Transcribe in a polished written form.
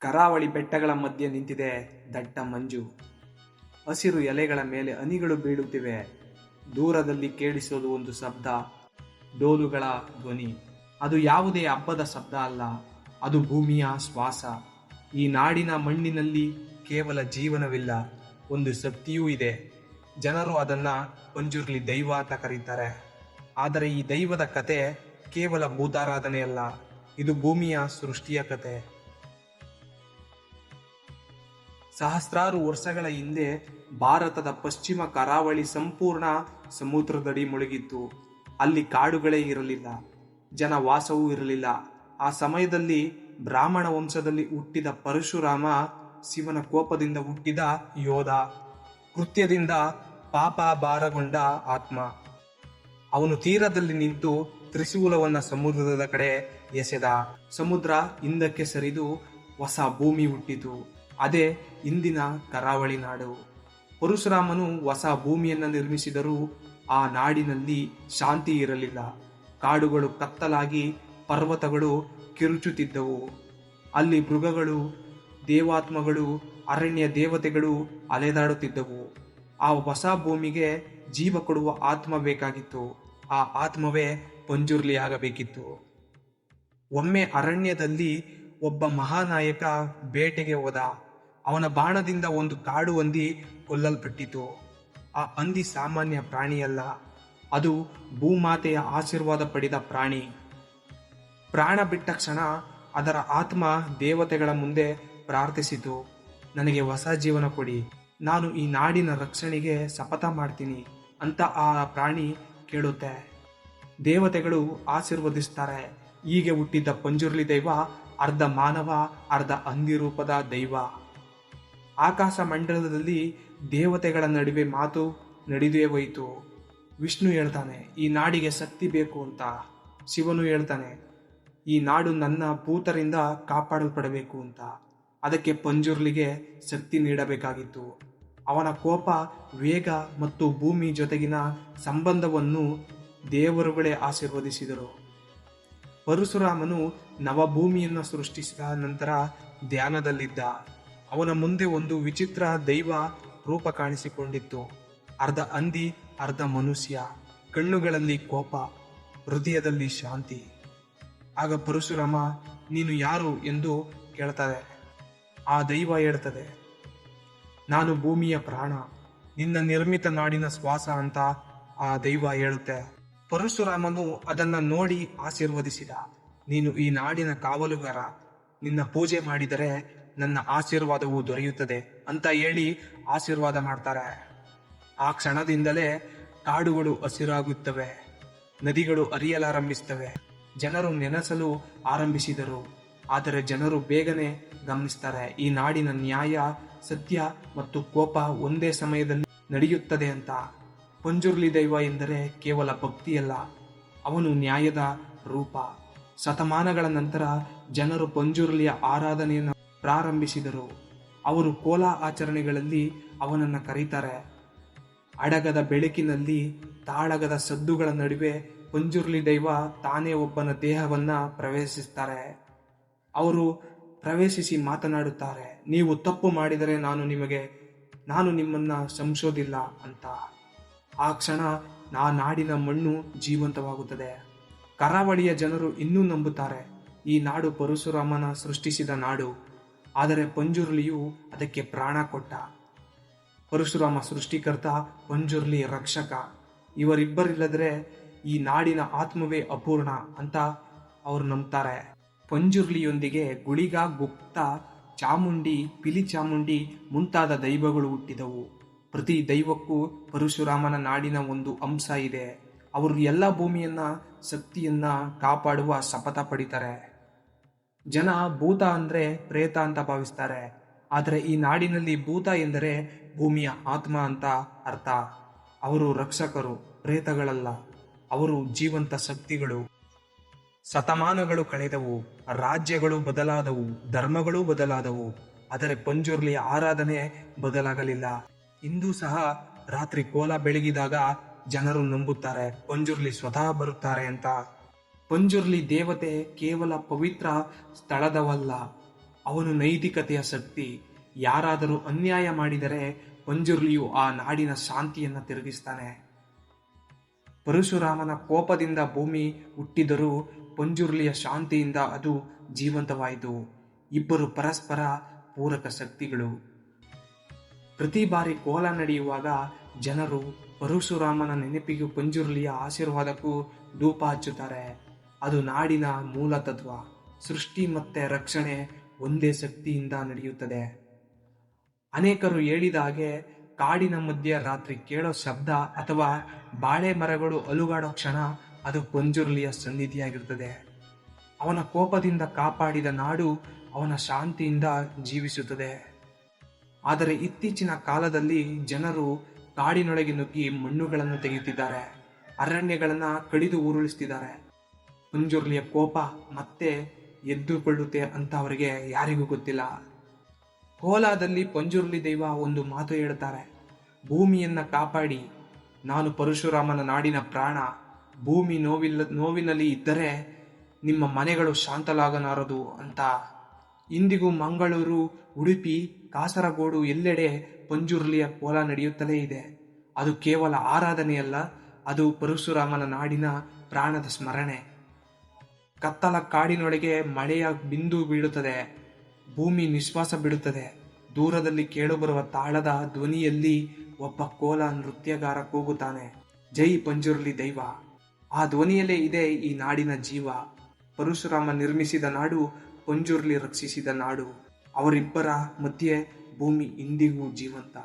ಕರಾವಳಿ ಬೆಟ್ಟಗಳ ಮಧ್ಯೆ ನಿಂತಿದೆ ದಟ್ಟ ಮಂಜು. ಹಸಿರು ಎಲೆಗಳ ಮೇಲೆ ಹನಿಗಳು ಬೀಳುತ್ತಿವೆ. ದೂರದಲ್ಲಿ ಕೇಳಿಸೋದು ಒಂದು ಶಬ್ದ, ಡೋಲುಗಳ ಧ್ವನಿ. ಅದು ಯಾವುದೇ ಹಬ್ಬದ ಶಬ್ದ ಅಲ್ಲ, ಅದು ಭೂಮಿಯ ಶ್ವಾಸ. ಈ ನಾಡಿನ ಮಣ್ಣಿನಲ್ಲಿ ಕೇವಲ ಜೀವನವಿಲ್ಲ, ಒಂದು ಶಕ್ತಿಯೂ ಇದೆ. ಜನರು ಅದನ್ನ ಪಂಜುರ್ಲಿ ದೈವ ಅಂತ ಕರೀತಾರೆ. ಆದರೆ ಈ ದೈವದ ಕತೆ ಕೇವಲ ಭೂತಾರಾಧನೆಯಲ್ಲ, ಇದು ಭೂಮಿಯ ಸೃಷ್ಟಿಯ ಕತೆ. ಸಹಸ್ರಾರು ವರ್ಷಗಳ ಹಿಂದೆ ಭಾರತದ ಪಶ್ಚಿಮ ಕರಾವಳಿ ಸಂಪೂರ್ಣ ಸಮುದ್ರದಡಿ ಮುಳುಗಿತ್ತು. ಅಲ್ಲಿ ಕಾಡುಗಳೇ ಇರಲಿಲ್ಲ, ಜನವಾಸವೂ ಇರಲಿಲ್ಲ. ಆ ಸಮಯದಲ್ಲಿ ಬ್ರಾಹ್ಮಣ ವಂಶದಲ್ಲಿ ಹುಟ್ಟಿದ ಪರಶುರಾಮ ಶಿವನ ಕೋಪದಿಂದ ಹುಟ್ಟಿದ ಯೋಧ, ಕೃತ್ಯದಿಂದ ಪಾಪ ಭಾರಗೊಂಡ ಆತ್ಮ. ಅವನು ತೀರದಲ್ಲಿ ನಿಂತು ತ್ರಿಶೂಲವನ್ನ ಸಮುದ್ರದ ಕಡೆ ಎಸೆದ. ಸಮುದ್ರ ಹಿಂದಕ್ಕೆ ಸರಿದು ಹೊಸ ಭೂಮಿ ಹುಟ್ಟಿತು. ಅದೇ ಇಂದಿನ ಕರಾವಳಿ ನಾಡು. ಪರಶುರಾಮನು ಹೊಸ ಭೂಮಿಯನ್ನು ನಿರ್ಮಿಸಿದರೂ ಆ ನಾಡಿನಲ್ಲಿ ಶಾಂತಿ ಇರಲಿಲ್ಲ. ಕಾಡುಗಳು ಕತ್ತಲಾಗಿ ಪರ್ವತಗಳು ಕಿರುಚುತ್ತಿದ್ದವು. ಅಲ್ಲಿ ಮೃಗಗಳು, ದೇವಾತ್ಮಗಳು, ಅರಣ್ಯ ದೇವತೆಗಳು ಅಲೆದಾಡುತ್ತಿದ್ದವು. ಆ ಹೊಸ ಭೂಮಿಗೆ ಜೀವ ಕೊಡುವ ಆತ್ಮ ಬೇಕಾಗಿತ್ತು. ಆ ಆತ್ಮವೇ ಪಂಜುರ್ಲಿ ಆಗಬೇಕಿತ್ತು. ಒಮ್ಮೆ ಅರಣ್ಯದಲ್ಲಿ ಒಬ್ಬ ಮಹಾನಾಯಕ ಬೇಟೆಗೆ ಹೋದ. ಅವನ ಬಾಣದಿಂದ ಒಂದು ಕಾಡು ಹಂದಿ ಕೊಲ್ಲಲ್ಪಟ್ಟಿತು. ಆ ಹಂದಿ ಸಾಮಾನ್ಯ ಪ್ರಾಣಿಯಲ್ಲ, ಅದು ಭೂಮಾತೆಯ ಆಶೀರ್ವಾದ ಪಡೆದ ಪ್ರಾಣಿ. ಪ್ರಾಣ ಬಿಟ್ಟ ಕ್ಷಣ ಅದರ ಆತ್ಮ ದೇವತೆಗಳ ಮುಂದೆ ಪ್ರಾರ್ಥಿಸಿತು, ನನಗೆ ಹೊಸ ಜೀವನ ಕೊಡಿ, ನಾನು ಈ ನಾಡಿನ ರಕ್ಷಣೆಗೆ ಶಪಥ ಮಾಡ್ತೀನಿ ಅಂತ ಆ ಪ್ರಾಣಿ ಕೇಳುತ್ತೆ. ದೇವತೆಗಳು ಆಶೀರ್ವದಿಸ್ತಾರೆ. ಹೀಗೆ ಹುಟ್ಟಿದ್ದ ಪಂಜುರ್ಲಿ ದೈವ ಅರ್ಧ ಮಾನವ, ಅರ್ಧ ಹಂದಿ ರೂಪದ ದೈವ. ಆಕಾಶ ಮಂಡಲದಲ್ಲಿ ದೇವತೆಗಳ ನಡುವೆ ಮಾತು ನಡೆದೇ ಹೋಯಿತು. ವಿಷ್ಣು ಹೇಳ್ತಾನೆ, ಈ ನಾಡಿಗೆ ಶಕ್ತಿ ಬೇಕು ಅಂತ. ಶಿವನು ಹೇಳ್ತಾನೆ, ಈ ನಾಡು ನನ್ನ ಭೂತರಿಂದ ಕಾಪಾಡಲ್ಪಡಬೇಕು ಅಂತ. ಅದಕ್ಕೆ ಪಂಜುರ್ಲಿಗೆ ಶಕ್ತಿ ನೀಡಬೇಕಾಗಿತ್ತು. ಅವನ ಕೋಪ, ವೇಗ ಮತ್ತು ಭೂಮಿ ಜೊತೆಗಿನ ಸಂಬಂಧವನ್ನು ದೇವರುಗಳೇ ಆಶೀರ್ವದಿಸಿದರು. ಪರಶುರಾಮನು ನವಭೂಮಿಯನ್ನು ಸೃಷ್ಟಿಸಿದ ನಂತರ ಧ್ಯಾನದಲ್ಲಿದ್ದ. ಅವನ ಮುಂದೆ ಒಂದು ವಿಚಿತ್ರ ದೈವ ರೂಪ ಕಾಣಿಸಿಕೊಂಡಿತ್ತು. ಅರ್ಧ ಹಂದಿ, ಅರ್ಧ ಮನುಷ್ಯ. ಕಣ್ಣುಗಳಲ್ಲಿ ಕೋಪ, ಹೃದಯದಲ್ಲಿ ಶಾಂತಿ. ಆಗ ಪರಶುರಾಮ, ನೀನು ಯಾರು ಎಂದು ಕೇಳ್ತದೆ. ಆ ದೈವ ಹೇಳ್ತದೆ, ನಾನು ಭೂಮಿಯ ಪ್ರಾಣ, ನಿನ್ನ ನಿರ್ಮಿತ ನಾಡಿನ ಶ್ವಾಸ ಅಂತ ಆ ದೈವ ಹೇಳುತ್ತೆ. ಪರಶುರಾಮನು ಅದನ್ನ ನೋಡಿ ಆಶೀರ್ವದಿಸಿದ. ನೀನು ಈ ನಾಡಿನ ಕಾವಲುಗಾರ, ನಿನ್ನ ಪೂಜೆ ಮಾಡಿದರೆ ನನ್ನ ಆಶೀರ್ವಾದವು ದೊರೆಯುತ್ತದೆ ಅಂತ ಹೇಳಿ ಆಶೀರ್ವಾದ ಮಾಡ್ತಾರೆ. ಆ ಕ್ಷಣದಿಂದಲೇ ಕಾಡುಗಳು ಹಸಿರಾಗುತ್ತವೆ, ನದಿಗಳು ಹರಿಯಲಾರಂಭಿಸ್ತವೆ, ಜನರು ನೆನೆಸಲು ಆರಂಭಿಸಿದರು. ಆದರೆ ಜನರು ಬೇಗನೆ ಗಮನಿಸ್ತಾರೆ, ಈ ನಾಡಿನ ನ್ಯಾಯ, ಸತ್ಯ ಮತ್ತು ಕೋಪ ಒಂದೇ ಸಮಯದಲ್ಲಿ ನಡೆಯುತ್ತದೆ ಅಂತ. ಪಂಜುರ್ಲಿ ದೈವ ಎಂದರೆ ಕೇವಲ ಭಕ್ತಿಯಲ್ಲ, ಅವನು ನ್ಯಾಯದ ರೂಪ. ಶತಮಾನಗಳ ನಂತರ ಜನರು ಪಂಜುರ್ಲಿಯ ಆರಾಧನೆಯನ್ನು ಪ್ರಾರಂಭಿಸಿದರು. ಅವರು ಕೋಲ ಆಚರಣೆಗಳಲ್ಲಿ ಅವನನ್ನು ಕರೀತಾರೆ. ಅಡಗದ ಬೆಳಕಿನಲ್ಲಿ, ತಾಳಗದ ಸದ್ದುಗಳ ನಡುವೆ ಪಂಜುರ್ಲಿ ದೈವ ತಾನೇ ಒಬ್ಬನ ದೇಹವನ್ನ ಪ್ರವೇಶಿಸ್ತಾರೆ. ಅವರು ಪ್ರವೇಶಿಸಿ ಮಾತನಾಡುತ್ತಾರೆ, ನೀವು ತಪ್ಪು ಮಾಡಿದರೆ ನಾನು ನಿಮ್ಮನ್ನ ಸಂಶೋಧಿಲ್ಲ ಅಂತ. ಆ ಕ್ಷಣ ಆ ನಾಡಿನ ಮಣ್ಣು ಜೀವಂತವಾಗುತ್ತದೆ. ಕರಾವಳಿಯ ಜನರು ಇನ್ನೂ ನಂಬುತ್ತಾರೆ, ಈ ನಾಡು ಪರಶುರಾಮನ ಸೃಷ್ಟಿಸಿದ ನಾಡು. ಆದರೆ ಪಂಜುರ್ಲಿಯು ಅದಕ್ಕೆ ಪ್ರಾಣ ಕೊಟ್ಟ. ಪರಶುರಾಮ ಸೃಷ್ಟಿಕರ್ತ, ಪಂಜುರ್ಲಿ ರಕ್ಷಕ. ಇವರಿಬ್ಬರಿಲ್ಲದ್ರೆ ಈ ನಾಡಿನ ಆತ್ಮವೇ ಅಪೂರ್ಣ ಅಂತ ಅವರು ನಂಬ್ತಾರೆ. ಪಂಜುರ್ಲಿಯೊಂದಿಗೆ ಗುಳಿಗ, ಗುಪ್ತ, ಚಾಮುಂಡಿ, ಪಿಲಿ ಚಾಮುಂಡಿ ಮುಂತಾದ ದೈವಗಳು ಹುಟ್ಟಿದವು. ಪ್ರತಿ ದೈವಕ್ಕೂ ಪರಶುರಾಮನ ನಾಡಿನ ಒಂದು ಅಂಶ ಇದೆ. ಅವರು ಎಲ್ಲ ಭೂಮಿಯನ್ನ, ಶಕ್ತಿಯನ್ನ ಕಾಪಾಡುವ ಶಪಥ ಪಡಿತಾರೆ. ಜನ ಭೂತ ಅಂದ್ರೆ ಪ್ರೇತ ಅಂತ ಭಾವಿಸ್ತಾರೆ. ಆದರೆ ಈ ನಾಡಿನಲ್ಲಿ ಭೂತ ಎಂದರೆ ಭೂಮಿಯ ಆತ್ಮ ಅಂತ ಅರ್ಥ. ಅವರು ರಕ್ಷಕರು, ಪ್ರೇತಗಳಲ್ಲ, ಅವರು ಜೀವಂತ ಶಕ್ತಿಗಳು. ಶತಮಾನಗಳು ಕಳೆದವು, ರಾಜ್ಯಗಳು ಬದಲಾದವು, ಧರ್ಮಗಳು ಬದಲಾದವು, ಆದರೆ ಪಂಜುರ್ಲಿಯ ಆರಾಧನೆ ಬದಲಾಗಲಿಲ್ಲ. ಇಂದು ಸಹ ರಾತ್ರಿ ಕೋಲ ಬೆಳಗಿದಾಗ ಜನರು ನಂಬುತ್ತಾರೆ, ಪಂಜುರ್ಲಿ ಸ್ವತಃ ಬರುತ್ತಾರೆ ಅಂತ. ಪಂಜುರ್ಲಿ ದೇವತೆ ಕೇವಲ ಪವಿತ್ರ ಸ್ಥಳದವಲ್ಲ, ಅವನು ನೈತಿಕತೆಯ ಶಕ್ತಿ. ಯಾರಾದರೂ ಅನ್ಯಾಯ ಮಾಡಿದರೆ ಪಂಜುರ್ಲಿಯು ಆ ನಾಡಿನ ಶಾಂತಿಯನ್ನು ತಿರುಗಿಸ್ತಾನೆ. ಪರಶುರಾಮನ ಕೋಪದಿಂದ ಭೂಮಿ ಹುಟ್ಟಿದರೂ ಪಂಜುರ್ಲಿಯ ಶಾಂತಿಯಿಂದ ಅದು ಜೀವಂತವಾಯಿತು. ಇಬ್ಬರು ಪರಸ್ಪರ ಪೂರಕ ಶಕ್ತಿಗಳು. ಪ್ರತಿ ಬಾರಿ ಕೋಲ ನಡೆಯುವಾಗ ಜನರು ಪರಶುರಾಮನ ನೆನಪಿಗೂ ಪಂಜುರ್ಲಿಯ ಆಶೀರ್ವಾದಕ್ಕೂ ಧೂಪ ಹಚ್ಚುತ್ತಾರೆ. ಅದು ನಾಡಿನ ಮೂಲ ತತ್ವ. ಸೃಷ್ಟಿ ಮತ್ತೆ ರಕ್ಷಣೆ ಒಂದೇ ಶಕ್ತಿಯಿಂದ ನಡೆಯುತ್ತದೆ. ಅನೇಕರು ಹೇಳಿದ ಹಾಗೆ ಕಾಡಿನ ಮಧ್ಯೆ ರಾತ್ರಿ ಕೇಳೋ ಶಬ್ದ ಅಥವಾ ಬಾಳೆ ಮರಗಳು ಅಲುಗಾಡೋ ಕ್ಷಣ ಅದು ಪಂಜುರ್ಲಿಯ ಸನ್ನಿಧಿಯಾಗಿರುತ್ತದೆ. ಅವನ ಕೋಪದಿಂದ ಕಾಪಾಡಿದ ನಾಡು ಅವನ ಶಾಂತಿಯಿಂದ ಜೀವಿಸುತ್ತದೆ. ಆದರೆ ಇತ್ತೀಚಿನ ಕಾಲದಲ್ಲಿ ಜನರು ಕಾಡಿನೊಳಗೆ ನುಗ್ಗಿ ಮಣ್ಣುಗಳನ್ನು ತೆಗೆಯುತ್ತಿದ್ದಾರೆ, ಅರಣ್ಯಗಳನ್ನು ಕಡಿದು ಉರುಳಿಸ್ತಿದ್ದಾರೆ. ಪಂಜುರ್ಲಿಯ ಕೋಪ ಮತ್ತೆ ಎದ್ದುಕೊಳ್ಳುತ್ತೆ ಅಂತ ಅವರಿಗೆ ಯಾರಿಗೂ ಗೊತ್ತಿಲ್ಲ. ಕೋಲಾದಲ್ಲಿ ಪಂಜುರ್ಲಿ ದೈವ ಒಂದು ಮಾತು ಹೇಳ್ತಾರೆ, ಭೂಮಿಯನ್ನ ಕಾಪಾಡಿ, ನಾನು ಪರಶುರಾಮನ ನಾಡಿನ ಪ್ರಾಣ. ಭೂಮಿ ನೋವಿನಲ್ಲಿ ಇದ್ದರೆ ನಿಮ್ಮ ಮನೆಗಳು ಶಾಂತಲಾಗನಾರದು ಅಂತ. ಇಂದಿಗೂ ಮಂಗಳೂರು, ಉಡುಪಿ, ಕಾಸರಗೋಡು ಎಲ್ಲೆಡೆ ಪಂಜುರ್ಲಿಯ ಕೋಲ ನಡೆಯುತ್ತಲೇ ಇದೆ. ಅದು ಕೇವಲ ಆರಾಧನೆಯಲ್ಲ, ಅದು ಪರಶುರಾಮನ ನಾಡಿನ ಪ್ರಾಣದ ಸ್ಮರಣೆ. ಕತ್ತಲ ಕಾಡಿನೊಳಗೆ ಮಳೆಯ ಬಿಂದು ಬೀಳುತ್ತದೆ, ಭೂಮಿ ನಿಶ್ವಾಸ ಬಿಡುತ್ತದೆ. ದೂರದಲ್ಲಿ ಕೇಳುಬರುವ ತಾಳದ ಧ್ವನಿಯಲ್ಲಿ ಒಬ್ಬ ಕೋಲ ನೃತ್ಯಗಾರ ಕೂಗುತ್ತಾನೆ, ಜೈ ಪಂಜುರ್ಲಿ ದೈವ. ಆ ಧ್ವನಿಯಲ್ಲೇ ಇದೆ ಈ ನಾಡಿನ ಜೀವ. ಪರಶುರಾಮ ನಿರ್ಮಿಸಿದ ನಾಡು, ಪಂಜುರ್ಲಿ ರಕ್ಷಿಸಿದ ನಾಡು. ಅವರಿಬ್ಬರ ಮಧ್ಯೆ ಭೂಮಿ ಇಂದಿಗೂ ಜೀವಂತ.